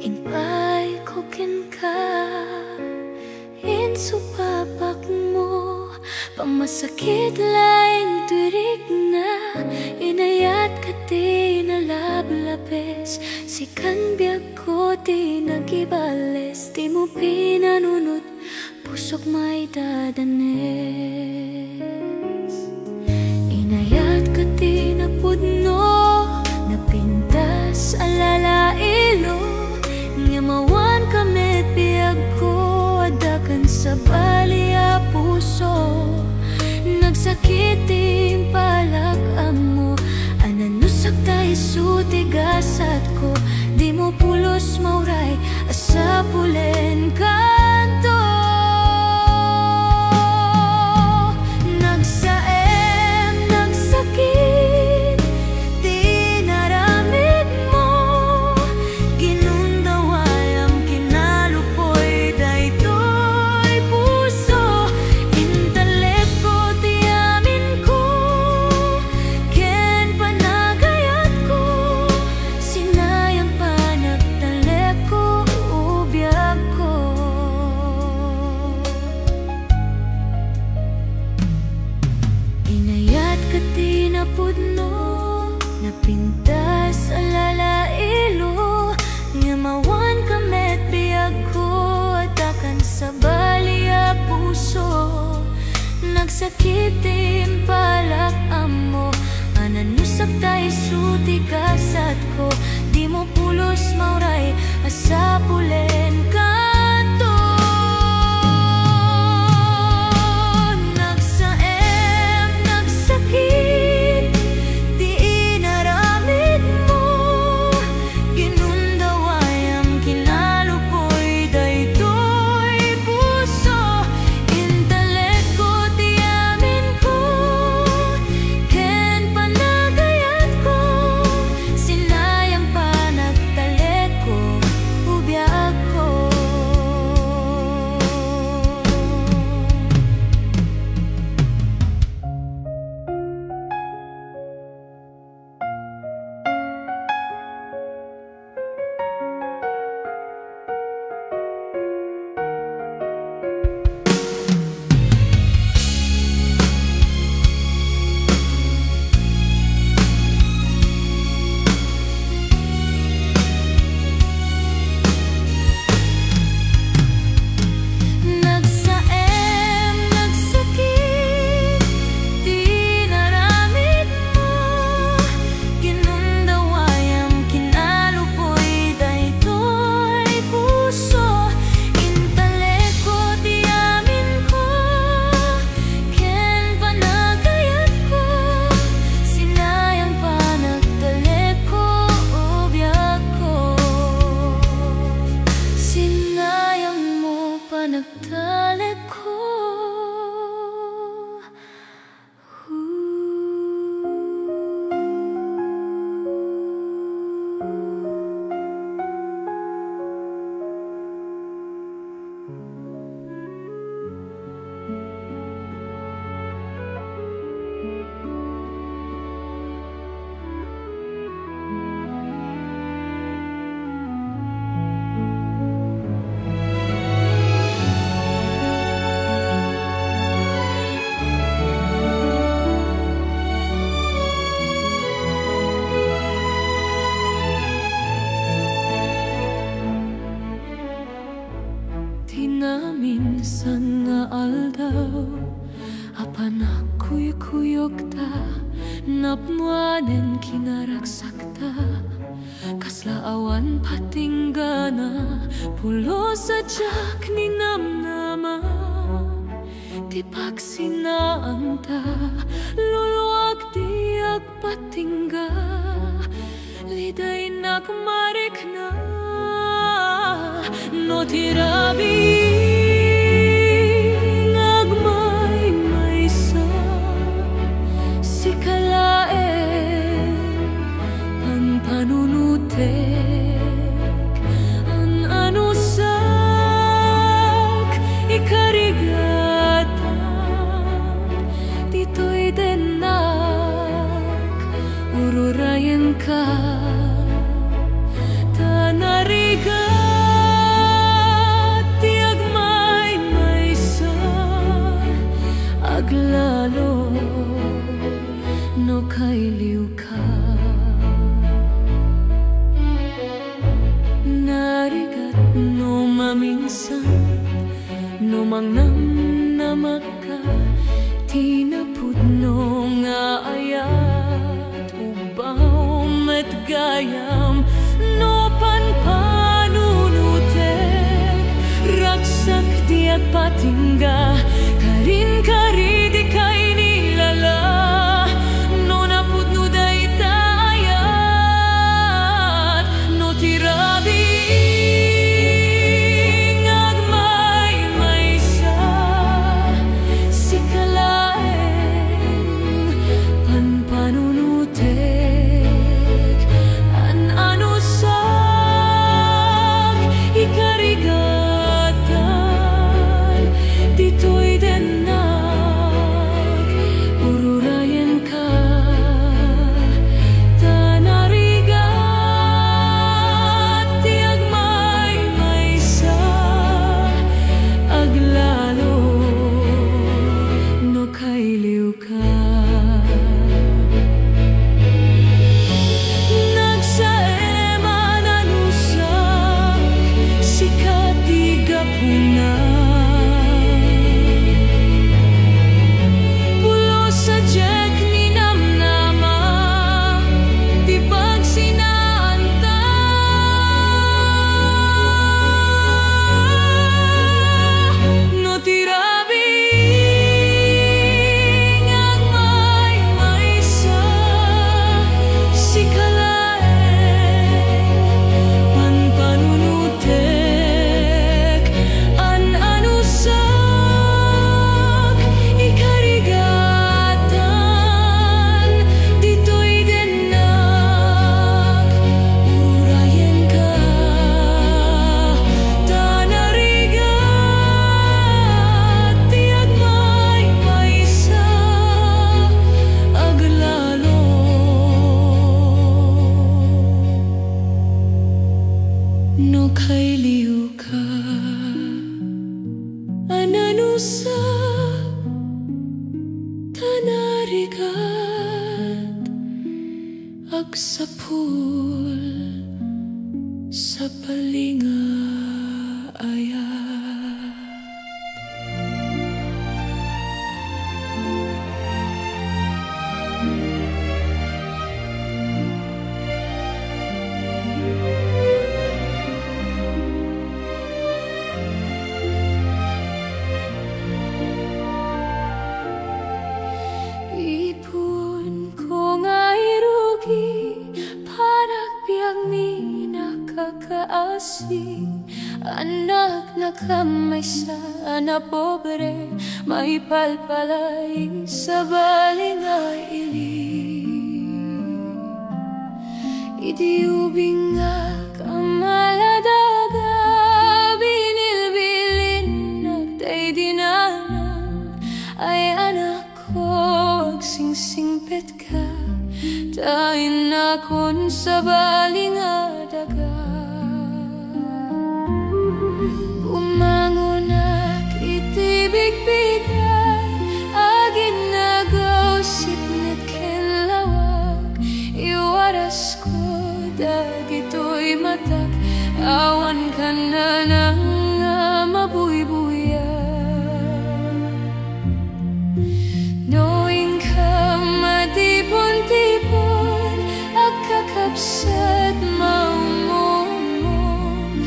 Inpay kukin ka insupapak mo, pamasakit laing turig na inayat ka ti nalablabes. Sikan biag ko ti nagibales, di mo pinanunot pusok may dadanes. Inayat ka ti napudno, napintas alalailo, ngamawan kamit biag ko adakan sa balia puso. Nagsakit ting palak amo, ananusak tayo sutigasat ko, di mo pulos mauray asa pulen kanto. Nagsaem, nagsakit, di naramid mo, ginundaway ang kinalupoy daytoy puso. Intalep ko, di amin ko, ken panagayat ko, sinayang panagtalep ko, ubiyag ko. Inayat ka ti napudno, napintas alalailo, ngamawan kamet biag ko atakan sa balia puso. Nagsakit ting palak amo, ananusak tayo sutigasat ko, di mo pulos mauray asa pulen kanto. Nagsaem, nagsakit, di inaramid mo, ginundaway ang kinalupoy daytoy puso. Intalek ko, di amin ko, ken panagayat ko, sinayang panagtalek ko, ubiyag ko. Nagsaem, nagsakit, di naramid mo, ginundaway ang kinalupoy daytoy puso. Intalek ko, di amin ko, ken panagayat ko, sinayang panagtalek ko, ubiyag ko. Sinayang mo panagtalek ko. Tinaminsan nga aldaw, apan ako'y kuyog ta, napnuanen kinaragsakta, kaslaawan patinggana, pulo sa jak ni namnama, ti pagsinaan ta, luluwag di agpatingga, liday nakmarik na, no tirabi. Panunutek an anusak ikarigatan, dito'y denak ururayan ka tanarigan. Tanarigat no maminsan no mangnam na maka tinapudno nga ayat ubaw met gayam no panpanunutek raksak diat patingga karin kari di kay nilala no napudno dayta ayat no tirabi no kay liu ka ananusap tanarigat agsapul sa palinga ayat. Ipon ko nga'y rugi, panagbiag mi nakakaasi. Anak na kamay sana pobre, may palpalay sa balingay ili. Idiubing nga kamaladaga, binilbilin nagtay dinanan. Ay anak ko, agsingsingpet ka, tain akon sa balingadaga. Bumangon ak itibig-bigay, agin nag-ausip net kinlawag. Iwaras ko dagito'y matak, awan ka na ng mabuy-buya. Knowing ka matipon-tipon, agkakapsat maumumong,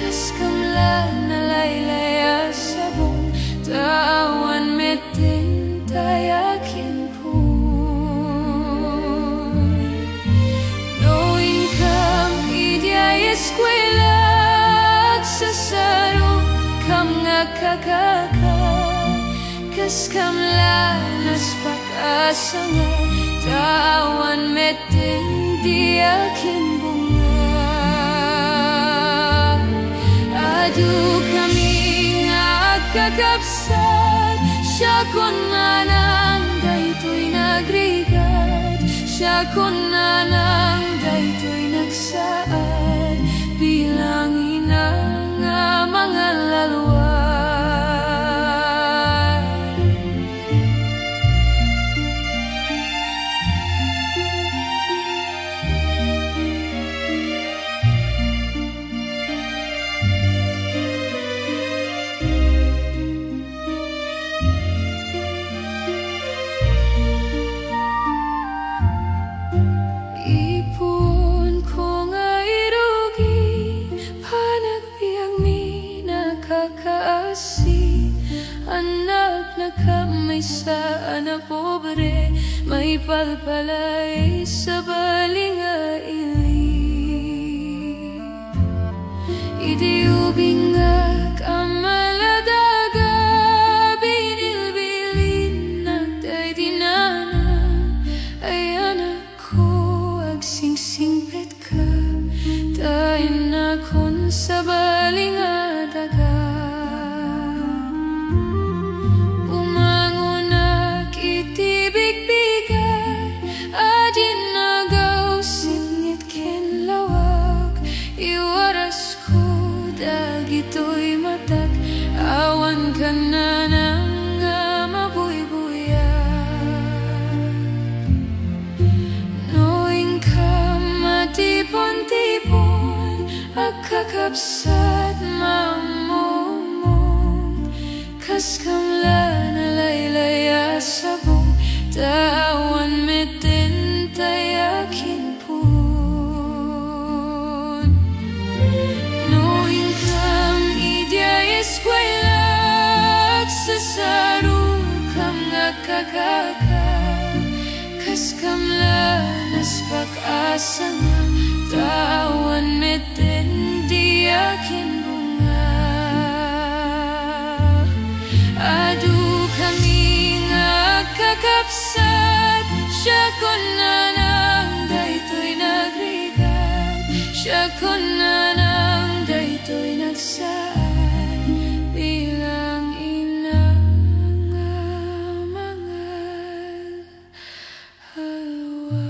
kas kamla na laylaya sabong, tawan metin tayakin po. Knowing ka idyay eskwela, agsasaro kam nga kakaka, kas kamla nas pag-asanga, tawan metin di akin bunga. Adu kami nga agkakapsat, siya ko na lang daytoy nagrigad, siya ko na lang daytoy nagsaad, bilang ina nga mga lalwa. anak na kamaysa na pobre, may palpalay sa balingaili. Idiubing kamaladaga, binilbilin na tay dinanan. Ay anak ko, agsingsingpet ka, tayin akon sa balingadaga. Umangunak itibig-bigay, adin nagaw sinit ken lawak. Iwaras ko dagito'y matak, awan ka na nang mabuybuyak. Noing ka matipon-tipon, agkakapsat mamumong, kas kamla na laylaya sabong, tawan metin tayakin pun. Noing kam idyay eskwela, agsasarong kam ngakakaka, kas kamla nas pag-asa nga, tawan metin diyakin bunga. Adu kami ngakakapsat, siya ko na nang daytoy nagrigat, siya ko na nang daytoy nagsaan, bilang ina nga mangal halwa.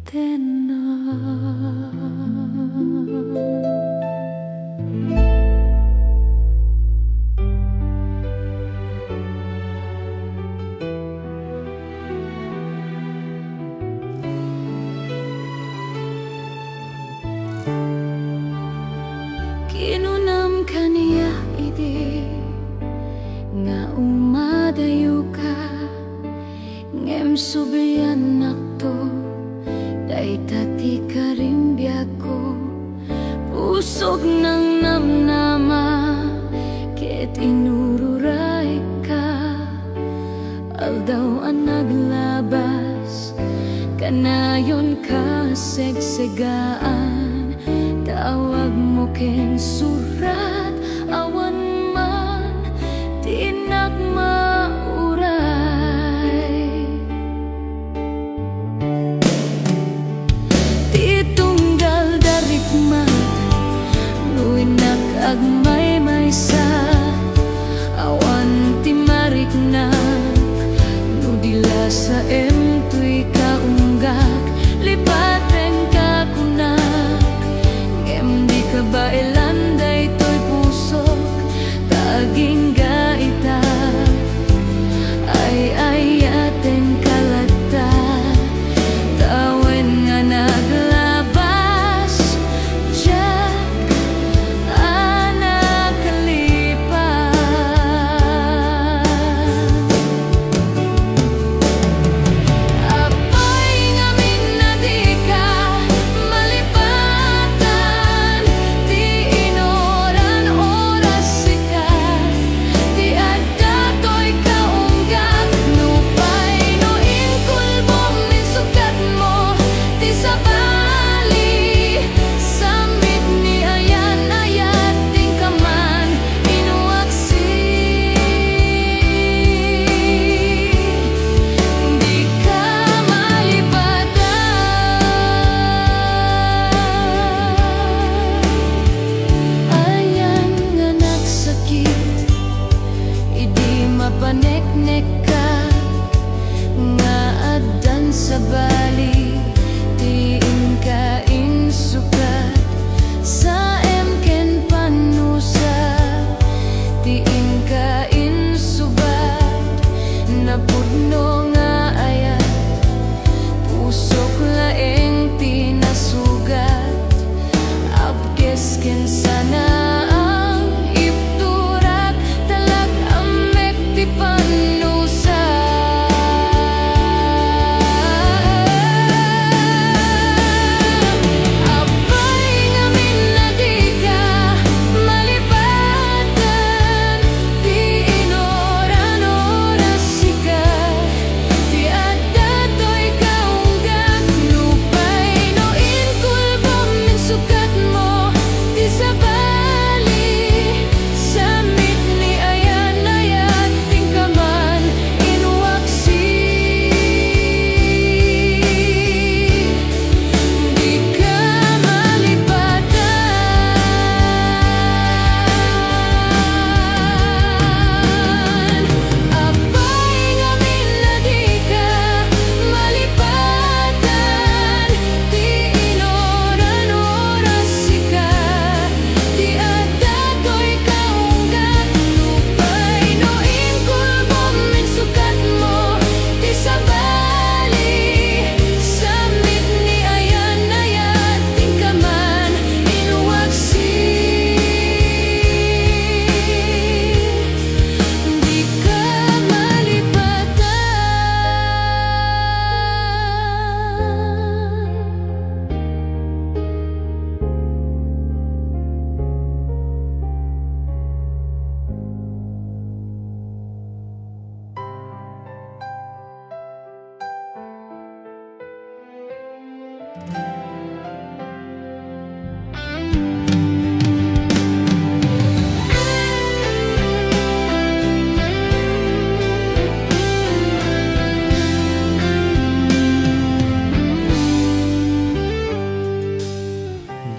Kinunam kaniya ide nga umadayo ka ngem sublian nakto day tati karimbya ko pusog ng namnama ket inururay ka aldaw ang naglabas kanayon ka segsegaan tawag mo ken surat awan man tinak mauray ti tunggal darikmat nuinak agmay maysa awan ti mariknak nudila sa emtoy kaunggak lipaten ka kunak ngem di kabailan daytoy pusok taging gaita ay ayaten kalata tawen nga naglabas jak anak kalipan apay ngamin na di ka malipatan ti inoran oras sikat ti adatoy kaunggak nupay no inkulbong min sukat mo ti sabali samit ni ayan ayat ting kaman inuaksi di ka malipatan ayan nga nagsakit idi mapaneknek ka nga addan sa bali tiin ka insukat sa emken panusa tiin ka insubat napudno nga ayat pusok laeng tinasugat abges ken sana ang ipturak talag amek ti panusa apay ngamin na di ka malipatan ti inoran oras sikat ti adatoy kaunggak nupay no inkulbong min sukat mo ti sabali samit ni ayan ayat ting kaman inuaksi di ka malipatan apay ngamin na di ka malipatan ti inoran oras sikat ti adatoy kaunggak nupay no inkulbong min sukat mo ti sabali samit ni ayan ayat ting kaman inuaksi di ka malipatan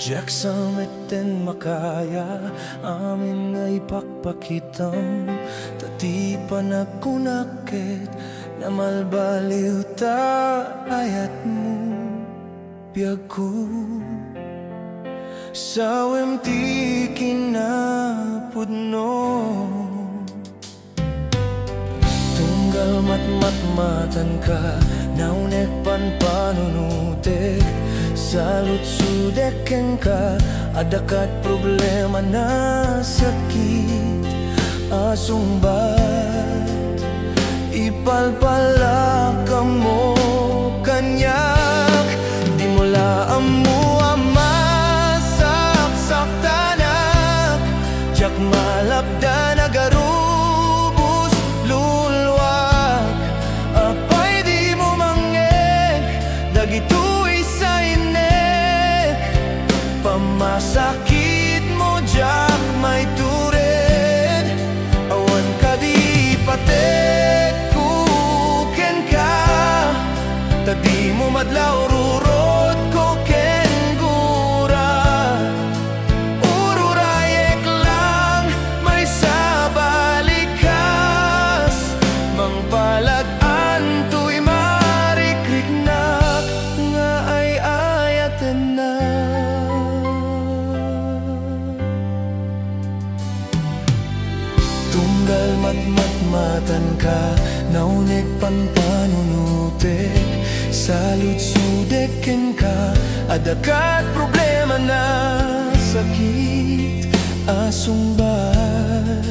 Jak samiten makaya amin nga ipakpakitam tati panagkunakit na malbaliw ta ayat mo biyag ko sawem ti kinapudno tunggal matmatan ka naunek panunutek salut sudeken ka adakat problema na sakit asumbat ipalpala mo kanyak di mula amu amasak-saktanak jak malapda nagarubos lulwak apay di mo mangeng dagitoy sa inek pamasakit mo jak may tured awan ka di patek di mo madlaw rurot ko kengura ururayek lang may sabalikas mangpalag-an to'y marikriknak nga ay ayatan na tunggal matmatan ka naunik panpanunutek salut sudeken ka adakat problema na sakit asumbat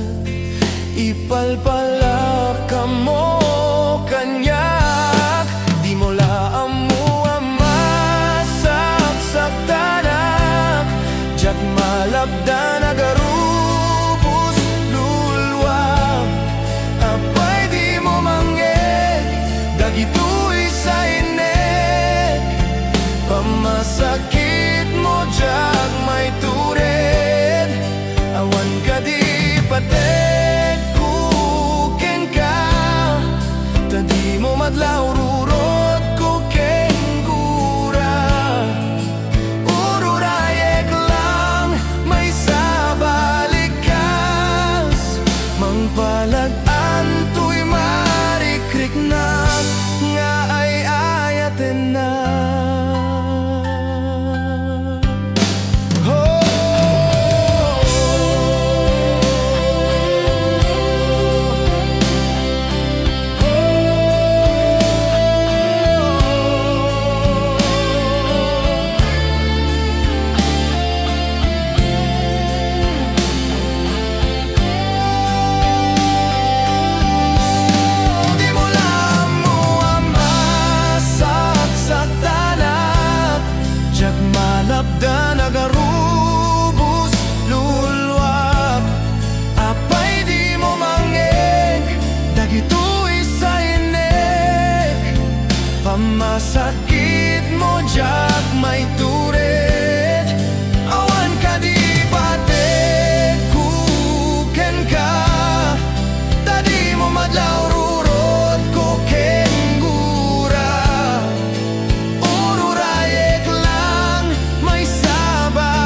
ipalpalak ka mo kanyak di mo laam mo amasak-saktanak jak malabda nagarubos lulwak apay di mo mangeng dagitoy sa pamasakit mo jak may tured awan ka di patek kuken ka tadi mo madlaw rurot ko kengura ururayek lang may sabalikas mangpalag-an to'y marikriknak nga ay ayaten na malapda nagarubos lulwak apay di mo mangeng dagitoy sa inek pamasakit mo jak may tured awan ka di patek kuken ka tadi mo madlaw rurot ko kengura ururayek lang may sabalikas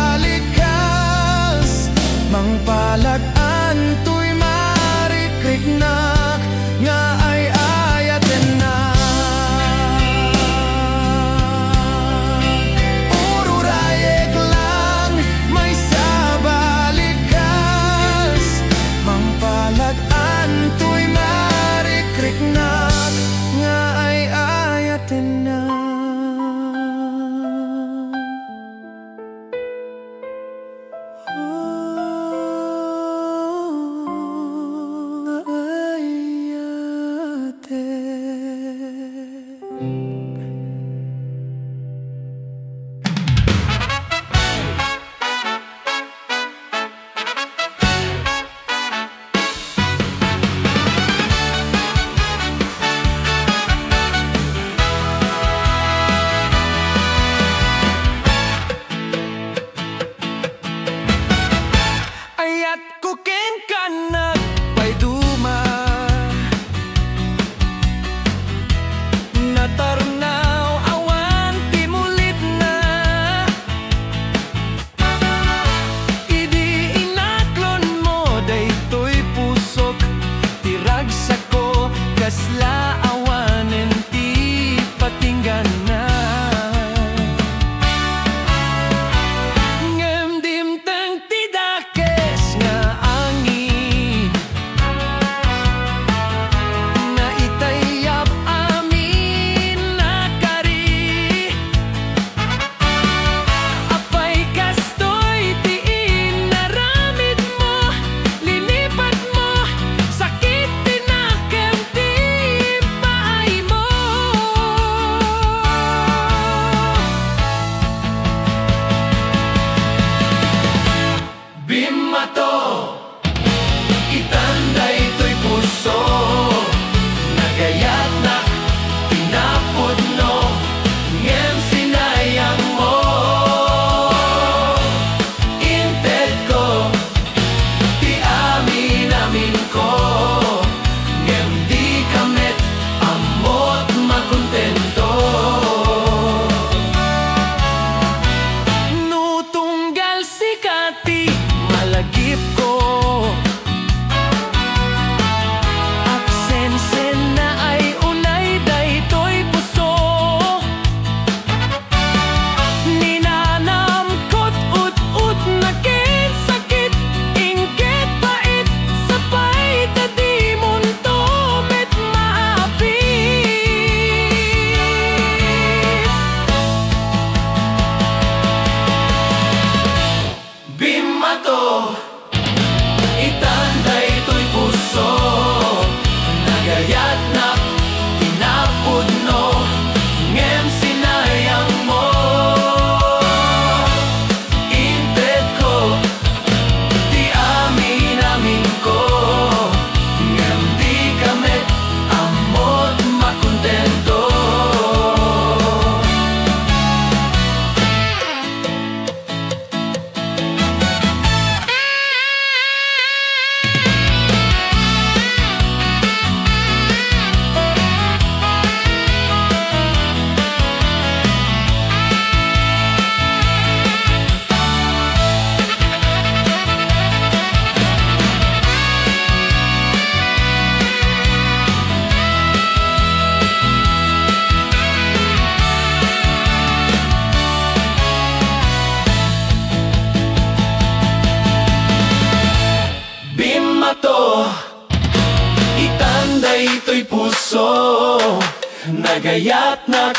nagayat na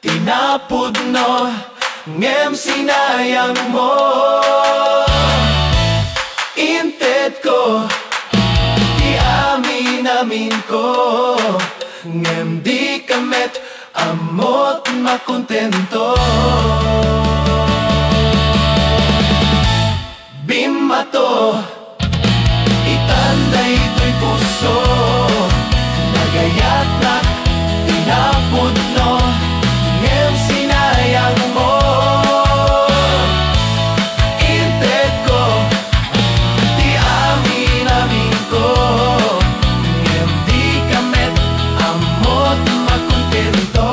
tinapod no ngem sinayang mo inted ko ti amin ko ngem di kamet amot makontento bimato itanday to'y puso nagayat na tinapod no ngem sinayang mo inted ko ti amin ko ngem di kamet amot makontento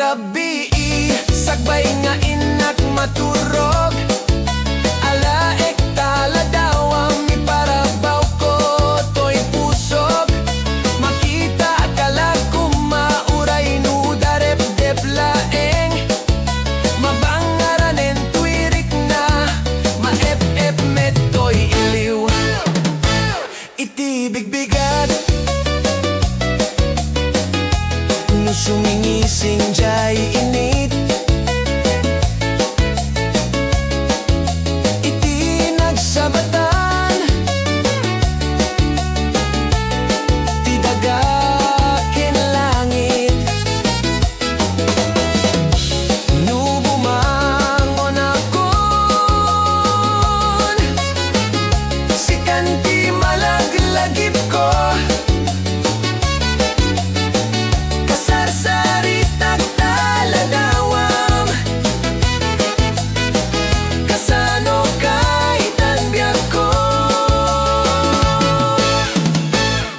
gabi, sagbay nga inak maturog. Alaek tala daw ang iparabaw ko, to'y pusog. Makita akala ko mauray nuda rep-dep laeng. Mabangaranen tuirik na, maep-ep met to'y iliw. Iti bigbigat no sumingising jay init. Iti nagsabatan ti daga ken langit. No bumangon akon sikan ti malaglagip ko. Kasarsarit taladawam kasano kay tanbiag ko.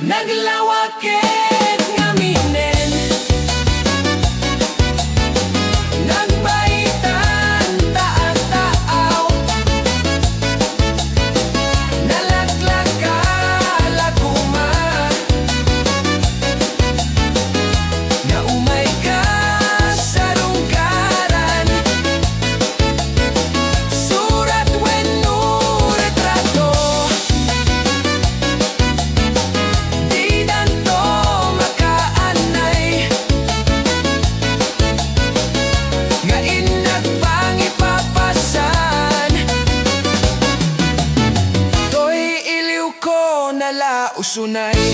Naglawakit ngaminen, nagbaitan taat-taaw. Nalaglag ka laguma, naumay ka sa rungkaran. Surat wenno retrato, di danto makaanay. Nga inak pang ipapasan, to'y iliw ko nalausunay.